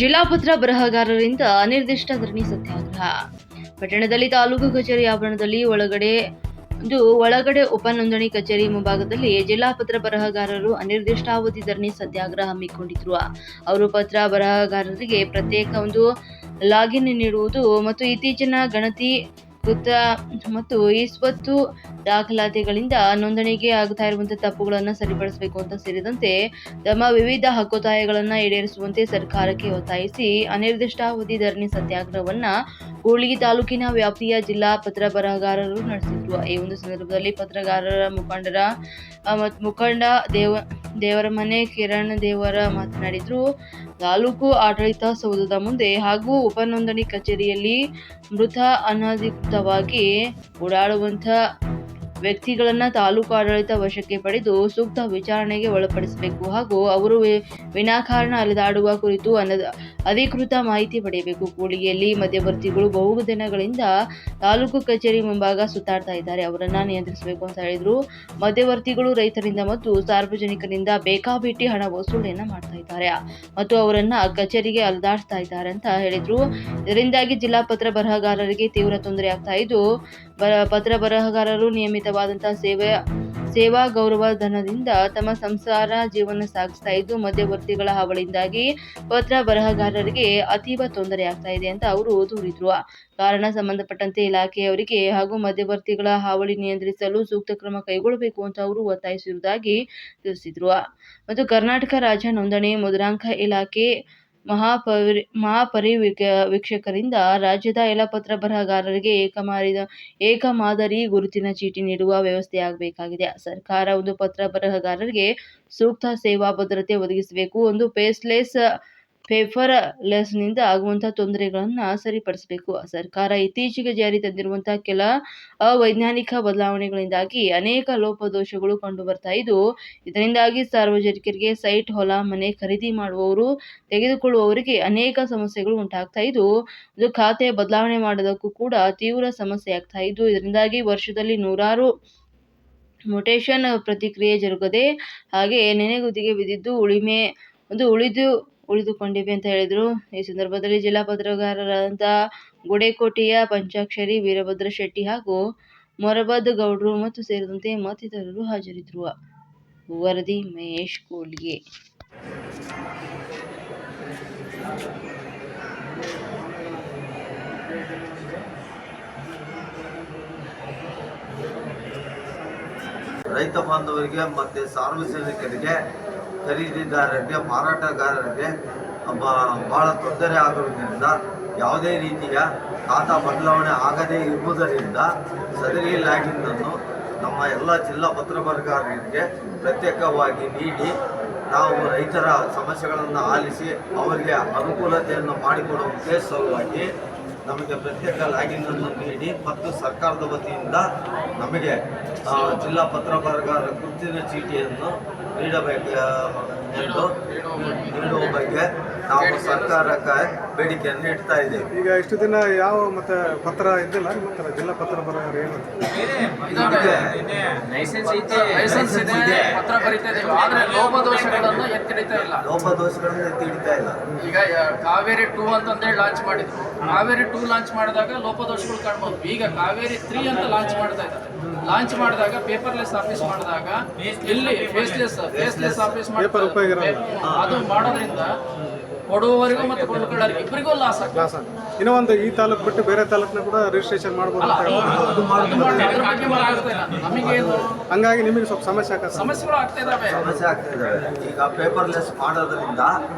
ಜಿಲ್ಲಾ ಪತ್ರ ಬರಹಗಾರರಿಂದ ಅನಿರ್ದಿಷ್ಟ ಧರಣಿ ಸತ್ಯಾಗ್ರಹ. ಪಟ್ಟಣದಲ್ಲಿ ತಾಲೂಕು ಕಚೇರಿ ಆವರಣದಲ್ಲಿ ಒಳಗಡೆ ಉಪನೋಂದಣಿ ಕಚೇರಿ ಮುಂಭಾಗದಲ್ಲಿ ಜಿಲ್ಲಾ ಪತ್ರ ಬರಹಗಾರರು ಅನಿರ್ದಿಷ್ಟಾವಧಿ ಧರಣಿ ಸತ್ಯಾಗ್ರಹ ಹಮ್ಮಿಕೊಂಡಿದ್ರು. ಅವರು ಪತ್ರ ಬರಹಗಾರರಿಗೆ ಪ್ರತ್ಯೇಕ ಲಾಗಿನ್ ನೀಡುವುದು ಮತ್ತು ಇತ್ತೀಚಿನ ಗಣತಿ ಮತ್ತು ಇಸ್ವತ್ತು ದಾಖಲಾತಿಗಳಿಂದ ನೋಂದಣಿಗೆ ಆಗ್ತಾ ಇರುವಂತಹ ತಪ್ಪುಗಳನ್ನು ಸರಿಪಡಿಸಬೇಕು ಅಂತ ಸೇರಿದಂತೆ ತಮ್ಮ ವಿವಿಧ ಹಕ್ಕೊತ್ತಾಯಗಳನ್ನು ಈಡೇರಿಸುವಂತೆ ಸರ್ಕಾರಕ್ಕೆ ಒತ್ತಾಯಿಸಿ ಅನಿರ್ದಿಷ್ಟಾವಧಿ ಧರಣಿ ಸತ್ಯಾಗ್ರಹವನ್ನ ಕೂಡ್ಲಿಗಿ ತಾಲೂಕಿನ ವ್ಯಾಪ್ತಿಯ ಜಿಲ್ಲಾ ಪತ್ರ ಬರಹಗಾರರು ನಡೆಸಿದ್ರು. ಈ ಸಂದರ್ಭದಲ್ಲಿ ಪತ್ರಗಾರರ ಮುಖಂಡ ದೇವರಮನೆ ಕಿರಣ್ ದೇವರ ಮಾತನಾಡಿದ್ರು. ತಾಲೂಕು ಆಡಳಿತ ಸೌಧದ ಮುಂದೆ ಹಾಗೂ ಉಪನೋಂದಣಿ ಕಚೇರಿಯಲ್ಲಿ ಮೃತ ಅನಧಿಕೃತವಾಗಿ ಓಡಾಡುವಂತ ವ್ಯಕ್ತಿಗಳನ್ನ ತಾಲೂಕು ಆಡಳಿತ ವಶಕ್ಕೆ ಪಡೆದು ಸೂಕ್ತ ವಿಚಾರಣೆಗೆ ಒಳಪಡಿಸಬೇಕು ಹಾಗೂ ಅವರು ವಿನಾಕಾರಣ ಅಲೆದಾಡುವ ಕುರಿತು ಅಧಿಕೃತ ಮಾಹಿತಿ ಪಡೆಯಬೇಕು. ಕೂಡ್ಲಿಗಿಯಲ್ಲಿ ಮಧ್ಯವರ್ತಿಗಳು ಬಹು ದಿನಗಳಿಂದ ತಾಲೂಕು ಕಚೇರಿ ಮುಂಭಾಗ ಸುತ್ತಾಡ್ತಾ ಇದ್ದಾರೆ, ಅವರನ್ನ ನಿಯಂತ್ರಿಸಬೇಕು ಅಂತ ಹೇಳಿದ್ರು. ಮಧ್ಯವರ್ತಿಗಳು ರೈತರಿಂದ ಮತ್ತು ಸಾರ್ವಜನಿಕರಿಂದ ಬೇಕಾಬಿಟ್ಟಿ ಹಣ ವಸೂಲಿಯನ್ನ ಮಾಡ್ತಾ ಇದ್ದಾರೆ ಮತ್ತು ಅವರನ್ನ ಕಚೇರಿಗೆ ಅಲೆದಾಡಿಸ್ತಾ ಇದ್ದಾರೆ ಅಂತ ಹೇಳಿದ್ರು. ಇದರಿಂದಾಗಿ ಜಿಲ್ಲಾ ಪತ್ರ ಬರಹಗಾರರಿಗೆ ತೀವ್ರ ತೊಂದರೆ ಆಗ್ತಾ ಇದ್ದು, ಪತ್ರ ಬರಹಗಾರರು ನಿಯಮಿತವಾದಂತಹ ಸೇವಾ ಗೌರವ ಧನದಿಂದ ತಮ್ಮ ಸಂಸಾರ ಜೀವನ ಸಾಗಿಸ್ತಾ ಇದ್ದು, ಮಧ್ಯವರ್ತಿಗಳ ಹಾವಳಿಯಿಂದಾಗಿ ಪತ್ರ ಬರಹಗಾರರಿಗೆ ಅತೀವ ತೊಂದರೆ ಆಗ್ತಾ ಇದೆ ಅಂತ ಅವರು ದೂರಿದ್ರು. ಕಾರಣ ಸಂಬಂಧಪಟ್ಟಂತೆ ಇಲಾಖೆಯವರಿಗೆ ಹಾಗೂ ಮಧ್ಯವರ್ತಿಗಳ ಹಾವಳಿ ನಿಯಂತ್ರಿಸಲು ಸೂಕ್ತ ಕ್ರಮ ಕೈಗೊಳ್ಳಬೇಕು ಅಂತ ಅವರು ಒತ್ತಾಯಿಸಿರುವುದಾಗಿ ತಿಳಿಸಿದ್ರು. ಮತ್ತು ಕರ್ನಾಟಕ ರಾಜ್ಯ ನೋಂದಣಿ ಮುದ್ರಾಂಕ ಇಲಾಖೆ ಮಹಾಪರಿವೀಕ್ಷಕರಿಂದ ರಾಜ್ಯದ ಎಲ್ಲ ಪತ್ರ ಬರಹಗಾರರಿಗೆ ಏಕಮಾದರಿ ಗುರುತಿನ ಚೀಟಿ ನೀಡುವ ವ್ಯವಸ್ಥೆಯಾಗಬೇಕಾಗಿದೆ. ಸರ್ಕಾರ ಪತ್ರ ಬರಹಗಾರರಿಗೆ ಸೂಕ್ತ ಸೇವಾ ಭದ್ರತೆ ಒದಗಿಸಬೇಕು. ಪೇಪರ್ಲೆಸ್ನಿಂದ ಆಗುವಂತಹ ತೊಂದರೆಗಳನ್ನು ಸರಿಪಡಿಸಬೇಕು. ಸರ್ಕಾರ ಇತ್ತೀಚೆಗೆ ಜಾರಿ ತಂದಿರುವಂತಹ ಕೆಲ ಅವೈಜ್ಞಾನಿಕ ಬದಲಾವಣೆಗಳಿಂದಾಗಿ ಅನೇಕ ಲೋಪದೋಷಗಳು ಕಂಡು ಬರ್ತಾ ಇದ್ದು, ಇದರಿಂದಾಗಿ ಸಾರ್ವಜನಿಕರಿಗೆ ಸೈಟ್, ಹೊಲ, ಮನೆ ಖರೀದಿ ಮಾಡುವವರು, ತೆಗೆದುಕೊಳ್ಳುವವರಿಗೆ ಅನೇಕ ಸಮಸ್ಯೆಗಳು ಉಂಟಾಗ್ತಾ ಇದ್ದು, ಖಾತೆ ಬದಲಾವಣೆ ಮಾಡೋದಕ್ಕೂ ಕೂಡ ತೀವ್ರ ಸಮಸ್ಯೆ ಆಗ್ತಾ ಇದ್ದು, ಇದರಿಂದಾಗಿ ವರ್ಷದಲ್ಲಿ ನೂರಾರು ಮ್ಯೂಟೇಷನ್ ಪ್ರಕ್ರಿಯೆ ಜರುಗದೆ ಹಾಗೆ ನೆನೆಗುದಿಗೆ ಬಿದ್ದಿದ್ದು ಉಳಿದುಕೊಂಡಿವೆ ಅಂತ ಹೇಳಿದ್ರು. ಈ ಸಂದರ್ಭದಲ್ಲಿ ಜಿಲ್ಲಾ ಪತ್ರಗಾರರಾದಂತಹ ಗುಡೇಕೋಟೆಯ ಪಂಚಾಕ್ಷರಿ ವೀರಭದ್ರ ಶೆಟ್ಟಿ ಹಾಗೂ ಮೊರಬದ್ ಗೌಡ್ರು ಮತ್ತು ಸೇರಿದಂತೆ ಮತ್ತಿತರರು ಹಾಜರಿದ್ದರು. ವರದಿ ಮಹೇಶ್ ಕೂಡ್ಲಿಗಿ. ರೈತ ಬಾಂಧವರಿಗೆ ಮತ್ತು ಸಾರ್ವಜನಿಕರಿಗೆ, ಖರೀದಿದಾರರಿಗೆ, ಮಾರಾಟಗಾರರಿಗೆ ಬಹಳ ತೊಂದರೆ ಆಗುವುದರಿಂದ ಯಾವುದೇ ರೀತಿಯ ಖಾತಾ ಬದಲಾವಣೆ ಆಗದೇ ಇರುವುದರಿಂದ ಸದರಿ ಲಾಗಿನ್ನನ್ನು ನಮ್ಮ ಎಲ್ಲ ಜಿಲ್ಲಾ ಪತ್ರ ಬರಹಗಾರರಿಗೆ ಪ್ರತ್ಯೇಕವಾಗಿ ನೀಡಿ ನಾವು ರೈತರ ಸಮಸ್ಯೆಗಳನ್ನು ಆಲಿಸಿ ಅವರಿಗೆ ಅನುಕೂಲತೆಯನ್ನು ಮಾಡಿಕೊಡುವ ಉದ್ದೇಶವಾಗಿ ನಮಗೆ ಪ್ರತ್ಯೇಕ ಲಾಗಿನ್ನನ್ನು ನೀಡಿ ಮತ್ತು ಸರ್ಕಾರದ ವತಿಯಿಂದ ನಮಗೆ ಜಿಲ್ಲಾ ಪತ್ರ ಬರಹಗಾರರ ಗುರುತಿನ ಚೀಟಿಯನ್ನು ನೀಡಬೇಕು ಎಂದು ನೀಡುವ ಬಗ್ಗೆ ನಾವು ಸರ್ಕಾರಕ್ಕೆ ಬೇಡಿಕೆಯನ್ನು ಇಡ್ತಾ ಇದ್ದೇವೆ. ಈಗ ಇಷ್ಟು ದಿನ ಯಾವ ಮತ್ತೆ ಪತ್ರ ಇದ್ದಿಲ್ಲ, ಜಿಲ್ಲಾ ಪತ್ರ ಬರಹಗಾರ ಏನು ಪತ್ರ ಬರೀತಾ ಇದ್ದೀವಿ, ಆದರೆ ಲೋಪದೋಷಗಳನ್ನು ಎತ್ತಿ ಹಿಡಿತಾ ಇಲ್ಲ. ಈಗ ಕಾವೇರಿ 2 ಅಂತಂದೇಳಿ ಲಾಂಚ್ ಮಾಡಿದ್ರು. ಕಾವೇರಿ 2 ಲಾಂಚ್ ಮಾಡಿದಾಗ ಲೋಪದೋಷಗಳು ಕಾಣ್ಬೋದು. ಈಗ ಕಾವೇರಿ 3 ಅಂತ ಲಾಂಚ್ ಮಾಡ್ತಾ ಇದ್ದಾರೆ. ಲಾಂಚ್ ಮಾಡಿದಾಗ ಪೇಪರ್ಲೆಸ್ ಆಫೀಸ್ ಮಾಡಿದಾಗ ಇಲ್ಲಿ ಫೇಸ್ಲೆಸ್ ಆಫೀಸ್ ಅದು ಮಾಡೋದ್ರಿಂದ ಕೊಡುವವರಿಗೂ ಮತ್ತು ಕೊಳ್ಳುಕೊಳ್ಳೋರಿಗೆ ಇಬ್ಬರಿಗೂ ಲಾಸ್ ಆಗ್ತದೆ. ಇನ್ನೂ ಒಂದು ಈ ತಾಲೂಕು ಬಿಟ್ಟು ಬೇರೆ ತಾಲೂಕಿನ ಕೂಡ ರಿಜಿಸ್ಟ್ರೇಷನ್ ಮಾಡ್ಬೋದು. ಹಂಗಾಗಿ ನಿಮಗೆ ಸ್ವಲ್ಪ ಸಮಸ್ಯೆಗಳು ಆಗ್ತಾ ಇದಾವೆ. ಈಗ ಪೇಪರ್ಲೆಸ್ ಮಾಡೋದ್ರಿಂದ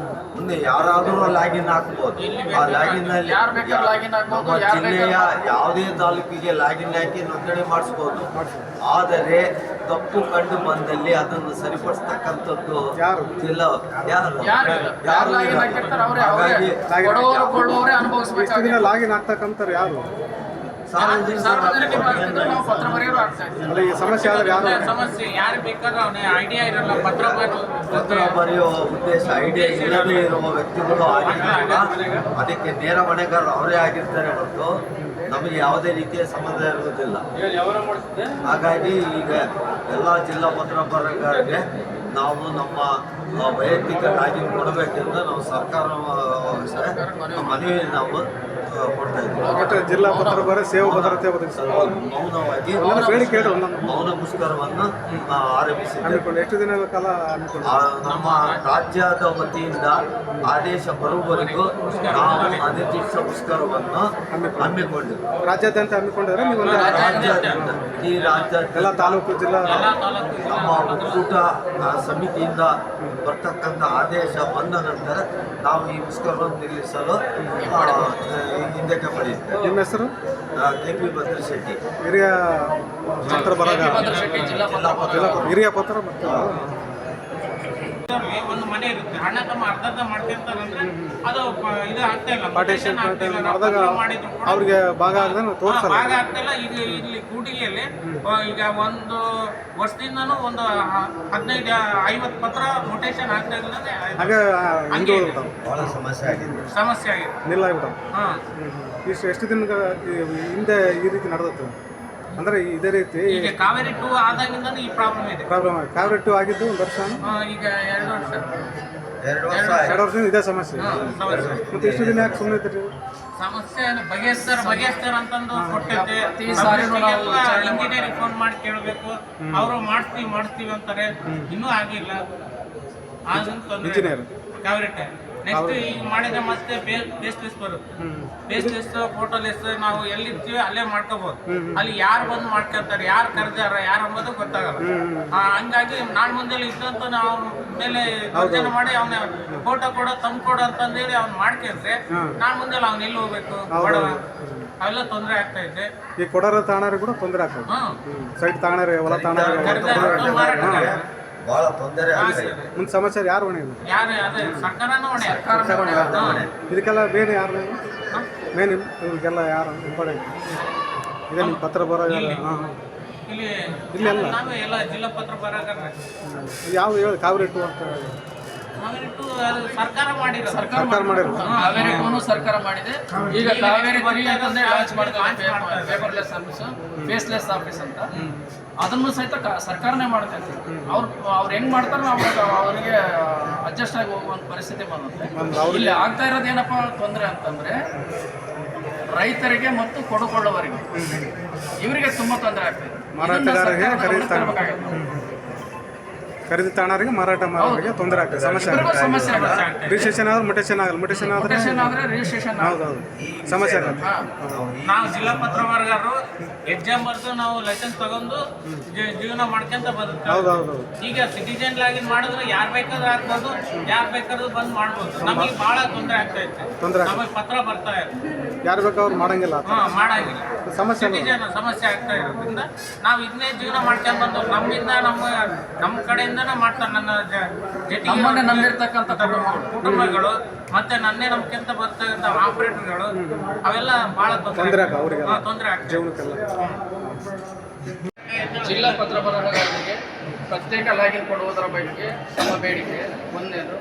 ಮುಂದೆ ಯಾರಾದರೂ ಲಾಗಿನ್ ಹಾಕ್ಬೋದು. ಆ ಲಾಗಿನ್ ನಲ್ಲಿ ನಮ್ಮ ಜಿಲ್ಲೆಯ ಯಾವುದೇ ತಾಲೂಕಿಗೆ ಲಾಗಿನ್ ಹಾಕಿ ನೋಂದಣಿ ಮಾಡಿಸ್ಬೋದು. ಆದರೆ ತಪ್ಪು ಕಂಡು ಬಂದಲ್ಲಿ ಅದನ್ನು ಸರಿಪಡಿಸ್ತಕ್ಕಂಥದ್ದು ಜಿಲ್ಲಾ ಲಾಗಿನ್ ಆಗ್ತಕ್ಕಂಥವ್ರು ಯಾರು? ಸಮಸ್ಯೆ ಆದ್ರೆ ಯಾರು ಪತ್ರ ಬರೆಯುವ ಉದ್ದೇಶ ಐಡಿಯಾ ಇಲ್ಲದೇ ಇರುವ ವ್ಯಕ್ತಿಗಳು ಆಗಿರ್ತಾರೆ. ಅದಕ್ಕೆ ನೇರ ಹೊಣೆಗಾರರು ಅವರೇ ಆಗಿರ್ತಾರೆ ಹೊರತು ನಮಗೆ ಯಾವುದೇ ರೀತಿಯ ಸಂಬಂಧ ಇರುವುದಿಲ್ಲ. ಹಾಗಾಗಿ ಈಗ ಎಲ್ಲ ಜಿಲ್ಲಾ ಪತ್ರ ಬರಹಗಾರರಿಗೆ ನಾವು ನಮ್ಮ ವೈಯಕ್ತಿಕ ಲಾಗಿನ್ ಕೊಡಬೇಕೆಂದು ನಾವು ಸರ್ಕಾರ ಮನವಿ ನಾವು ಕೊಡ್ತಾ ಇದ್ದೀವಿ. ಒಟ್ಟು ಜಿಲ್ಲಾ ಪತ್ರ ಬರ ಸೇವಾ ಭದ್ರತೆ ಒದಗಿಸಲು ಮೌನವಾಗಿ ಬೇಡಿಕೆ ಇಟ್ಟು ಒಂದೊಂದು ಮೌನ ಮುಷ್ಕರವನ್ನು ಆರಂಭಿಸಿದ್ದೇವೆ. ಹಮ್ಮಿಕೊಂಡು ಎಷ್ಟು ದಿನಗಳ ಕಾಲ ಹಮ್ಮಿಕೊಂಡು ನಮ್ಮ ರಾಜ್ಯದ ವತಿಯಿಂದ ಆದೇಶ ಬರುವವರೆಗೂ ನಾವು ಅನಿರ್ದಿಷ್ಟ ಮುಷ್ಕರವನ್ನು ಹಮ್ಮಿಕೊಂಡಿದ್ದೇವೆ. ರಾಜ್ಯಾದ್ಯಂತ ಹಮ್ಮಿಕೊಂಡಿದ್ರೆ ನೀವು ಒಂದು ರಾಜ್ಯಾದ್ಯಂತ ಈ ರಾಜ್ಯಾದ್ಯಂತ ಎಲ್ಲ ತಾಲೂಕು ಜಿಲ್ಲಾ ನಮ್ಮ ಒಕ್ಕೂಟ ಸಮಿತಿಯಿಂದ ಬರ್ತಕ್ಕಂಥ ಆದೇಶ ಬಂದ ನಂತರ ನಾವು ಈ ಮುಷ್ಕರವನ್ನು ನಿಲ್ಲಿಸಲು ಹಿಂದಕ್ಕೆ ಪಡೆಯುತ್ತೇವೆ. ನಿಮ್ಮ ಹೆಸರು KP ಭದ್ರಶೆಟ್ಟಿ, ಹಿರಿಯ ಪತ್ರ ಬರಗಾರ ಶೆಟ್ಟಿ ಜಿಲ್ಲಾ ಪತ್ರ ಹಿರಿಯ ಪತ್ರ ಮತ್ತು ಒಂದು ಮನೆ ಇರುತ್ತೆ, ಹಣ ತಮ್ಮ ಅರ್ಧ ಮಾಡ್ತಿರ್ತಾರಂದ್ರೆ ಅದು ಇದು ಆಗ್ತಾ ಇಲ್ಲ, ಪಾರ್ಟೇಷನ್ ಮಾಡಿದಾಗ ಮಾಡಿದ್ರು ಕೂಡ ಅವ್ರಿಗೆ ಭಾಗ ಆಗದೆ ತೋರಿಸಲ್ಲ. ಭಾಗ ಆಗ್ತಾ ಇಲ್ಲ. ಈಗ ಇಲ್ಲಿ ಕೂಡಿಗೆಯಲ್ಲಿ ಈಗ ಒಂದು ವರ್ಷದಿಂದನೂ ಒಂದು 15-50 ಪತ್ರ ಮೊಟೇಷನ್ ಆಗ್ತಾ ಇಲ್ಲದೆ ಹಾಗೆ ಹಿಂದೆ ಹೋಗ್ಬಿಟ್ಟಾವ, ಬಹಳ ಸಮಸ್ಯೆ ಆಗಿದೆ. ಸಮಸ್ಯೆ ಆಗಿದೆ. ನಿಲ್ಲ ಆಗ್ಬಿಟ್ಟಾವ. ಹಾ, ಎಷ್ಟು ದಿನಗಳ ಹಿಂದೆ ಈ ರೀತಿ ನಡೆದತ್ತು ಅಂದರೆ ಇದೇ ರೀತಿ ಈಗ ಕಾವೇರಿ 2 ಆದಾಗಿಂದನೂ ಈ ಪ್ರಾಬ್ಲಮ್ ಇದೆ. ಪ್ರಾಬ್ಲಮ್ ಕಾವೇರಿ 2 ಆಗಿದ್ದು ಒಂದು ವರ್ಷ, ಈಗ 2 ವರ್ಷ 2 ವರ್ಷ 2 ವರ್ಷದಿಂದ ಇದೇ ಸಮಸ್ಯೆ. ಸಮಸ್ಯೆ. ಮತ್ತೆ ಇಷ್ಟು ದಿನ ಯಾಕೆ ಸುಮ್ಮನೆ ಇದ್ರಿ? ಸಮಸ್ಯೆ ಬಗೆಹರಿಸ್ತಾರ ಅಂತಂದು ಕೊಟ್ಟಿದ್ದೆ. ಪ್ರತಿ ಸಾರಿನೂ ನಾವು ವಿಚಾರಣೆ ಇಂಜಿನಿಯರಿಂಗ್ ಫೋನ್ ಮಾಡಿ ಕೇಳಬೇಕು, ಅವರು ಮಾಡಿಸ್ತೀವಿ ಅಂತಾರೆ, ಇನ್ನೂ ಆಗಿಲ್ಲ. ಇಂಜಿನಿಯರ್ ಕಾವೇರಿ ನೆಕ್ಸ್ಟ್ ಈಗ ಮಾಡಿದ್ರೆ ಮತ್ತೆ ಬೇಸ್ ಲಿಸ್ಟ್ ಬರುತ್ತೆ. ಬೇಸ್ ಲಿಸ್ಟ್, ಫೋಟೋ ಲಿಸ್ಟ್ ನಾವು ಎಲ್ಲಿರ್ತೀವಿ ಅಲ್ಲೇ ಮಾಡ್ಕೋಬಹುದು. ಅಲ್ಲಿ ಯಾರು ಬಂದು ಮಾಡ್ಕೊತಾರೆ, ಯಾರು ಕರೆದಾರ, ಯಾರು ಅಂಬೋದು ಗೊತ್ತಾಗಲ್ಲ. ಹಂಗಾಗಿ ನಾಳೆ ಮುಂದೆ ಇದ್ದಂತ ನಾವು ಮೇಲೆ ಯೋಚನೆ ಮಾಡಿ ಅವನ ಫೋಟೋ ಕೊಡೋ ತಂದು ಅಂತಂದೇಳಿ ಅವ್ನು ಮಾಡ್ಕೊಂಡ್ರೆ ನಾಳೆ ಮುಂದೆ ಅವ್ನು ಎಲ್ಲಿ ಹೋಗ್ಬೇಕು, ಬಡವ, ಅವೆಲ್ಲ ತೊಂದರೆ ಆಗ್ತಾ ಇದೆ. ಈ ಕೊಡರ ತಾಣರಿಗೆ ಕೂಡ ತೊಂದರೆ ಆಗ್ತದೆ. ಸೈಟ್ ತಾಣರಿ, ಹೊಲ ತಾಣರಿ ಬಹಳ ತೊಂದರೆ ಆಗಿದೆ. ಮುಂದೆ ಸಮಸ್ಯೆ ಯಾರು ಹೊಣೆ ಇದೆ? ಯಾರು ಅದೇ ಸರ್ಕಾರನೂ ಹೊಣೆ. ಇದಕ್ಕೆಲ್ಲ ಬೇರೆ ಯಾರು ಮೇನ್ ಇವ್ರಿಗೆಲ್ಲ ಯಾರು ಇಂಪಾರ್ಟೆಂಟ್ ಇದೆ? ನಿಮ್ಮ ಪತ್ರ ಬರೋಲ್ಲ. ಹಾಂ, ಇಲ್ಲಿ ನಾವೇ ಎಲ್ಲ ಜಿಲ್ಲಾ ಪತ್ರ ಬರಾಗ ಯಾವ ಹೇಳಿ ಕಾವೇರಿ 2 ಅಂತ ಸರ್ಕಾರ ಮಾಡಿರೋ ಸರ್ಕಾರ ಮಾಡಿರೋ ಕಾವೇರಿ 2 ಸರ್ಕಾರ ಮಾಡಿದೆ. ಈಗ ಕಾವೇರಿ 3 ಅಂತಂದ್ರೆ ಲಾಂಚ್ ಮಾಡ್ತಾರೆ, ಪೇಪರ್ಲೆಸ್ ಆಫೀಸ್, ಫೇಸ್ಲೆಸ್ ಆಫೀಸ್ ಅಂತ. ಅದನ್ನು ಸಹಿತ ಸರ್ಕಾರನೇ ಮಾಡ್ತಾ ಇರ್ತೀವಿ. ಅವ್ರು ಹೆಂಗ್ ಮಾಡ್ತಾರೆ ನಾವು ಅವರಿಗೆ ಅಡ್ಜಸ್ಟ್ ಆಗಿ ಹೋಗುವಂತ ಪರಿಸ್ಥಿತಿ ಬರುತ್ತೆ. ಇಲ್ಲಿ ಆಗ್ತಾ ಇರೋದು ಏನಪ್ಪ ತೊಂದರೆ ಅಂತಂದ್ರೆ ರೈತರಿಗೆ ಮತ್ತು ಕೊಡುಕೊಳ್ಳುವವರಿಗೆ, ಇವರಿಗೆ ತುಂಬಾ ತೊಂದರೆ ಆಗ್ತದೆ. ಮಾರಾಟಗಾರರಿಗೆ, ಖರೀದಿ ತಾಣರಿಗೆ, ಮಾರಾಟ ಮಾಡೋರಿಗೆ ತೊಂದರೆ ಆಗ್ತದೆ, ಸಮಸ್ಯೆ ಸಮಸ್ಯೆ ಆಗುತ್ತೆ. ರಿಜಿಸ್ಟ್ರೇಷನ್ ಆದ್ರೆ ಮುಟೇಷನ್ ಆಗಲ್ಲ, ಮುಟೇಷನ್ ಆದ್ರೆ ರಿಜಿಸ್ಟ್ರೇಷನ್ ಹೌದೌದು ಸಮಸ್ಯೆ ಆಗುತ್ತೆ. ನಾವು ಜಿಲ್ಲಾ ಪತ್ರ ಬರಗಾರರು ಎಕ್ಸಾಮ್ ಬರೆದು ನಾವು ಲೈಸೆನ್ಸ್ ತಗೊಂಡು ಜೀವನ ಮಾಡ್ಕೊಂತ ಬದುಕ್ತೇವೆ. ಹೌದೌದು. ಈಗ ಸಿಟಿಜನ್ ಲಾಗಿನ್ ಮಾಡಿದ್ರೆ ಯಾರು ಬೇಕಾದ್ರೂ ಆಗ್ಬೋದು, ಯಾರು ಬೇಕಾದ್ರೂ ಬಂದು ಮಾಡ್ಬೋದು. ನಮಗೆ ಬಹಳ ತೊಂದರೆ ಆಗ್ತಾ ಇತ್ತು. ನಮಗೆ ಪತ್ರ ಬರ್ತಾ ಇದೆ, ಯಾರು ಬೇಕಾದ್ರು ಮಾಡಂಗಿಲ್ಲ, ಮಾಡಾಗಿಲ್ಲ. ಸಮಸ್ಯೆ ಸಿಟಿಜನ್ ಸಮಸ್ಯೆ ಆಗ್ತಾ ಇರೋದ್ರಿಂದ ನಾವು ಇದನ್ನೇ ಜೀವನ ಮಾಡ್ಕೊಂಡ್ ಬಂದು ನಮ್ಮಿಂದ ನಮ್ಮ ಕಡೆಯಿಂದನೇ ಮಾಡ್ತಾರೆ. ನನ್ನ ನಮ್ಮನ್ನೇ ನಂಬಿರ್ತಕ್ಕಂಥ ಕುಟುಂಬಗಳು ಮತ್ತೆ ನನ್ನೇ ನಂಬಿಕೆಂತ ಬರ್ತಕ್ಕಂಥ ಆಪರೇಟರ್ಗಳು ಅವೆಲ್ಲ ಬಹಳ ತೊಂದರೆ ಅವರಿಗೆ ತೊಂದರೆ ಆಗ್ತದೆ ಜೀವನಕ್ಕೆಲ್ಲ. ಜಿಲ್ಲಾ ಪತ್ರ ಬರಹಗಾರರಿಗೆ ಪ್ರತ್ಯೇಕ ಲಾಗಿನ್ ಕೊಡುವುದರ ಬಗ್ಗೆ ನಮ್ಮ ಬೇಡಿಕೆ ಒಂದನೇದು.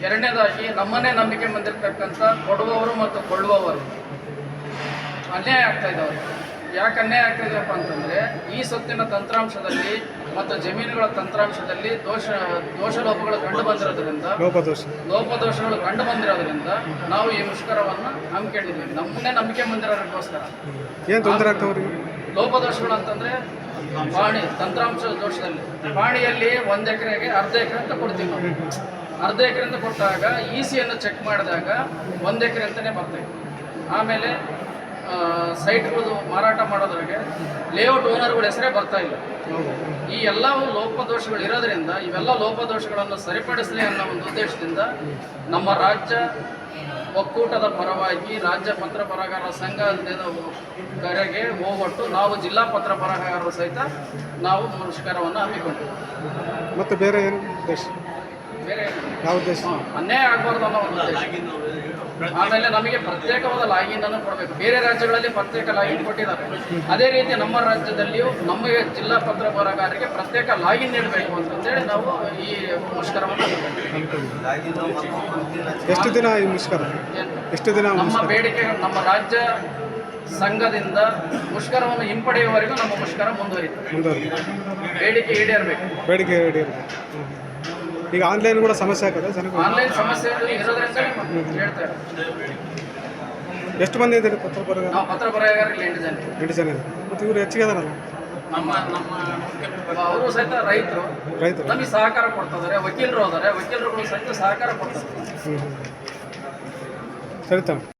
ಎರಡನೇದಾಗಿ ನಮ್ಮನ್ನೇ ನಂಬಿಕೆ ಬಂದಿರತಕ್ಕಂಥ ಕೊಡುವವರು ಮತ್ತು ಕೊಳ್ಳುವವರು ಅನ್ಯಾಯ ಆಗ್ತಾ ಇದ್ದಾವೆ. ಯಾಕೆ ಅನ್ಯಾಯ ಆಗ್ತಾ ಇದೆಯಪ್ಪ ಅಂತಂದರೆ ಈ ಸೊತ್ತಿನ ತಂತ್ರಾಂಶದಲ್ಲಿ ಮತ್ತು ಜಮೀನುಗಳ ತಂತ್ರಾಂಶದಲ್ಲಿ ದೋಷಲೋಪಗಳು ಕಂಡು ಬಂದಿರೋದ್ರಿಂದ, ಲೋಪದೋಷಗಳು ಕಂಡು ಬಂದಿರೋದ್ರಿಂದ ನಾವು ಈ ಮುಷ್ಕರವನ್ನು ಹಮ್ಮಿಕೊಂಡಿದ್ದೀವಿ. ನಮ್ಮನ್ನೇ ನಂಬಿಕೆ ಬಂದಿರೋದಕ್ಕೋಸ್ಕರ. ಏನು ತೊಂದರೆ ಆಗ್ತಾವ್ರಿ? ಲೋಪದೋಷಗಳು ಅಂತಂದರೆ ಪಾಣಿ ತಂತ್ರಾಂಶ ದೋಷದಲ್ಲಿ ಪಾಣಿಯಲ್ಲಿ 1 ಎಕರೆಗೆ ಅರ್ಧ ಎಕರೆ ಅಂತ ಕೊಡ್ತೀವಿ ನಾವು. ಅರ್ಧ ಎಕರೆ ಅಂತ ಕೊಟ್ಟಾಗ ECಯನ್ನು ಚೆಕ್ ಮಾಡಿದಾಗ 1 ಎಕರೆ ಅಂತಲೇ ಬರ್ತದೆ. ಆಮೇಲೆ ಸೈಟ್ಗಳು ಮಾರಾಟ ಮಾಡೋದ್ರಿಗೆ ಲೇಔಟ್ ಓನರ್ಗಳ ಹೆಸರೇ ಬರ್ತಾ ಇಲ್ಲ. ಈ ಎಲ್ಲವೂ ಲೋಪದೋಷಗಳು ಇರೋದ್ರಿಂದ ಇವೆಲ್ಲ ಲೋಪದೋಷಗಳನ್ನು ಸರಿಪಡಿಸಲಿ ಅನ್ನೋ ಒಂದು ಉದ್ದೇಶದಿಂದ ನಮ್ಮ ರಾಜ್ಯ ಒಕ್ಕೂಟದ ಪರವಾಗಿ ರಾಜ್ಯ ಪತ್ರ ಬರಹಗಾರರ ಸಂಘದ ಕರೆಗೆ ಹೋಗೊಟ್ಟು ನಾವು ಜಿಲ್ಲಾ ಪತ್ರ ಬರಹಗಾರರು ಸಹಿತ ನಾವು ಮುಷ್ಕರವನ್ನು ಹಮ್ಮಿಕೊಂಡಿದ್ದೇವೆ. ಮತ್ತು ಬೇರೆ ಏನು ಉದ್ದೇಶ? ಬೇರೆ ಯಾವ ಉದ್ದೇಶ? ಅನ್ಯಾಯ ಆಗಬಾರ್ದು ಅನ್ನೋ ಒಂದು ಉದ್ದೇಶ. ಆಮೇಲೆ ನಮಗೆ ಪ್ರತ್ಯೇಕವಾದ ಲಾಗಿನ್ ಅನ್ನು ಕೊಡಬೇಕು. ಬೇರೆ ರಾಜ್ಯಗಳಲ್ಲಿ ಪ್ರತ್ಯೇಕ ಲಾಗಿನ್ ಕೊಟ್ಟಿದ್ದಾರೆ. ಅದೇ ರೀತಿ ನಮ್ಮ ರಾಜ್ಯದಲ್ಲಿಯೂ ನಮಗೆ ಜಿಲ್ಲಾ ಪತ್ರ ಬರಹಗಾರರಿಗೆ ಪ್ರತ್ಯೇಕ ಲಾಗಿನ್ ನೀಡಬೇಕು ಅಂತಂದೇಳಿ ನಾವು ಈ ಮುಷ್ಕರವನ್ನು ಎಷ್ಟು ದಿನ ಈ ಮುಷ್ಕರ? ಎಷ್ಟು ದಿನ ನಮ್ಮ ಬೇಡಿಕೆ ನಮ್ಮ ರಾಜ್ಯ ಸಂಘದಿಂದ ಮುಷ್ಕರವನ್ನು ಹಿಂಪಡೆಯುವವರೆಗೂ ನಮ್ಮ ಮುಷ್ಕರ ಮುಂದುವರಿಯುತ್ತೆ. ಬೇಡಿಕೆ ಈಡೇರಬೇಕು. ಬೇಡಿಕೆ ಈಡೇರಬೇಕು. ಈಗ ಆನ್ಲೈನ್ ಕೂಡ ಸಮಸ್ಯೆ ಆಗ್ತದೆ ಜನಕ್ಕೆ. ಆನ್ಲೈನ್ ಸಮಸ್ಯೆ ಇರೋದ್ರಿಂದಲೇ ಹೇಳ್ತಾ ಇರೋದು. ಎಷ್ಟು ಮಂದಿ ಇದ್ದಾರೆ ಪತ್ರ ಬರೋದು? ನಾವು ಪತ್ರ ಬರೆಯಗಾರರಲ್ಲಿ 8 ಜನ. 8 ಜನ ಇದೆ. ಮತ್ತು ಇವರು ಹೆಚ್ಚಿಗೆ ಅದಾರಲ್ಲ ಅವರು ಸಹಿತ ರೈತರು ರೈತರು. ನಮಗೆ ಸಹಕಾರ ಕೊಡ್ತಿದ್ದಾರೆ, ವಕೀಲರು ಅದಾರೆ, ವಕೀಲರುಗಳು ಸಹಿತ ಸಹಕಾರ ಕೊಡ್ತಾರೆ. ಸರಿ ತಾವು